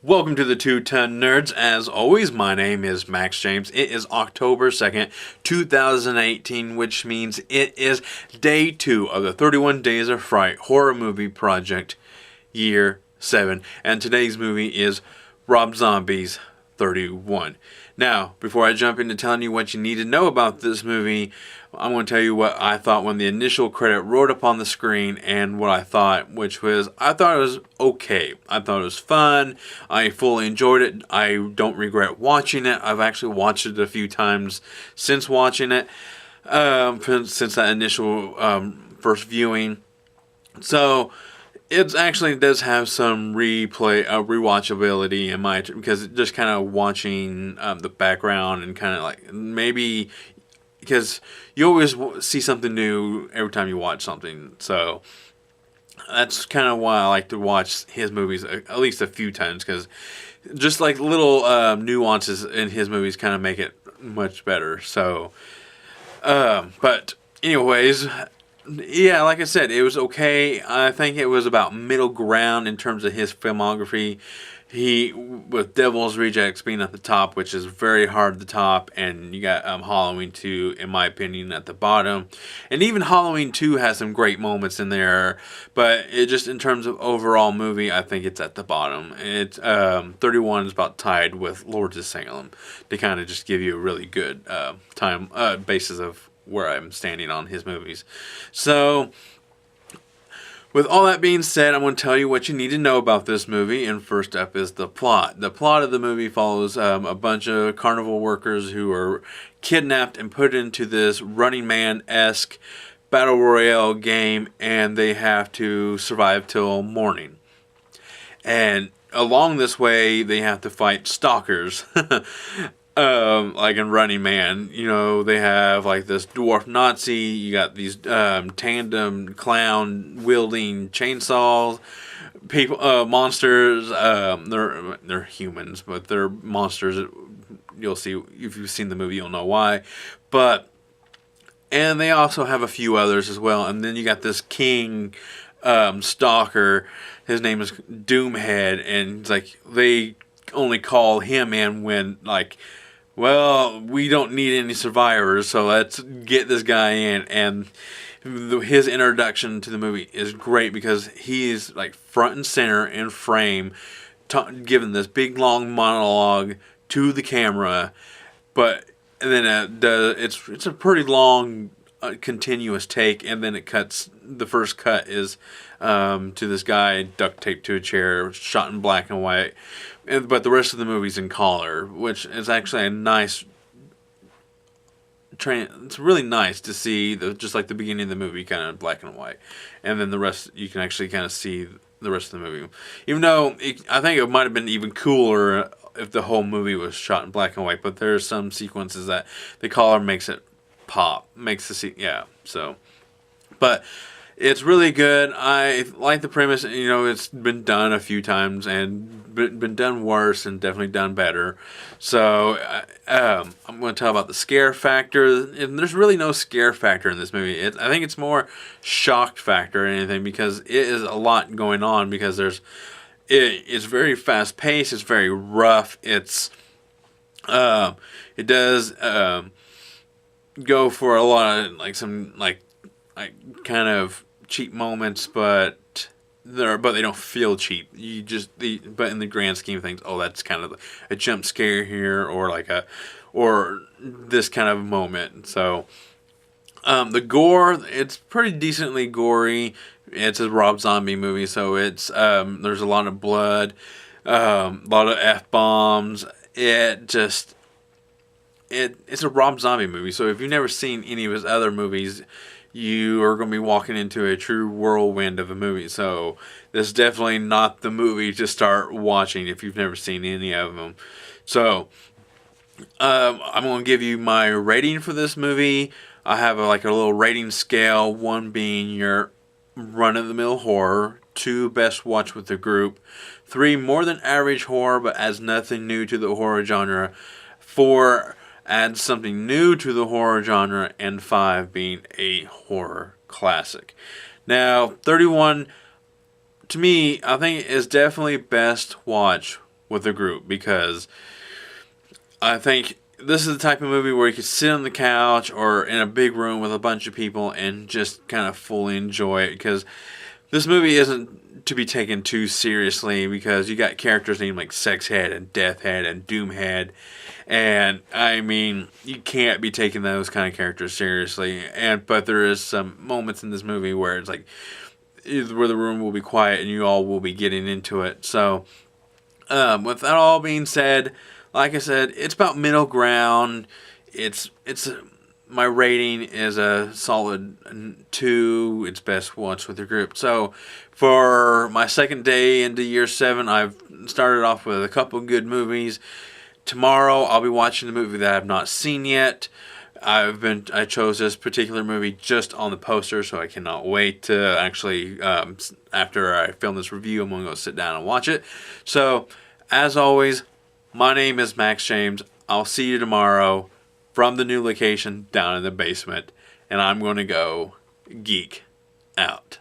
Welcome to the Two-Ton Nerds. As always, my name is Max James. It is October 2nd, 2018, which means it is day 2 of the 31 Days of Fright horror movie project, year 7. And today's movie is Rob Zombie's 31. Now, before I jump into telling you what you need to know about this movie, I'm going to tell you what I thought when the initial credit rolled up on the screen and what I thought, which was, I thought it was okay. I thought it was fun. I fully enjoyed it. I don't regret watching it. I've actually watched it a few times since watching it, since that initial first viewing. So, it actually does have some rewatchability in my, because just kind of watching the background and kind of like maybe because you always see something new every time you watch something. So that's kind of why I like to watch his movies at least a few times, because just like little nuances in his movies kind of make it much better. So, but anyways. Yeah, like I said, it was okay. I think it was about middle ground in terms of his filmography. With Devil's Rejects being at the top, which is very hard to top, and you got Halloween 2, in my opinion, at the bottom. And even Halloween 2 has some great moments in there, but it just, in terms of overall movie, I think it's at the bottom. It's 31 is about tied with Lords of Salem to kind of just give you a really good basis of where I'm standing on his movies. So, with all that being said, I'm going to tell you what you need to know about this movie. And first up is the plot. The plot of the movie follows a bunch of carnival workers who are kidnapped and put into this Running Man-esque battle royale game, and they have to survive till morning. And along this way, they have to fight stalkers. Like in Running Man, you know, they have like this dwarf Nazi, you got these tandem clown wielding chainsaws, people, monsters, they're humans, but they're monsters. You'll see, if you've seen the movie, you'll know why. And they also have a few others as well. And then you got this king stalker, his name is Doomhead, and it's like, they only call him in when, like, well, we don't need any survivors, so let's get this guy in. And his introduction to the movie is great because he's like front and center in frame, giving this big long monologue to the camera. But and then it's a pretty long, continuous take, and then it cuts. The first cut is to this guy duct taped to a chair, shot in black and white. But the rest of the movie's in color, which is actually a nice. It's really nice to see just like the beginning of the movie, kind of black and white, and then the rest you can actually kind of see the rest of the movie. Even though I think it might have been even cooler if the whole movie was shot in black and white, but there are some sequences that the color makes it pop, makes the so, but. It's really good. I like the premise. You know, it's been done a few times and been done worse and definitely done better. So I'm going to tell about the scare factor. And there's really no scare factor in this movie. I think it's more shock factor or anything, because it is a lot going on, because it's very fast paced. It's very rough. It does go for a lot of like some like kind of cheap moments, but they don't feel cheap. But in the grand scheme of things, that's kind of a jump scare here, or this kind of moment. So the gore, it's pretty decently gory. It's a Rob Zombie movie, so it's there's a lot of blood, a lot of F-bombs. It's a Rob Zombie movie, so if you've never seen any of his other movies, you are going to be walking into a true whirlwind of a movie. So this is definitely not the movie to start watching if you've never seen any of them. So I'm going to give you my rating for this movie. I have a little rating scale. 1 being your run-of-the-mill horror. 2, best watch with the group. 3, more than average horror but adds nothing new to the horror genre. 4, adds something new to the horror genre, and 5 being a horror classic. Now, 31, to me, I think is definitely best watch with a group, because I think this is the type of movie where you could sit on the couch or in a big room with a bunch of people and just kind of fully enjoy it, because this movie isn't to be taken too seriously, because you got characters named like Sex Head and Death Head and Doom Head, and I mean, you can't be taking those kind of characters seriously. But there is some moments in this movie where it's like where the room will be quiet and you all will be getting into it. So with that all being said, like I said, it's about middle ground. It's my rating is a solid 2. It's best watched with your group. So for my second day into year 7, I've started off with a couple good movies. Tomorrow I'll be watching the movie that I have not seen yet. I chose this particular movie just on the poster, so I cannot wait to actually, after I film this review, I'm going to go sit down and watch it. So, as always, my name is Max James. I'll see you tomorrow from the new location down in the basement, and I'm going to go geek out.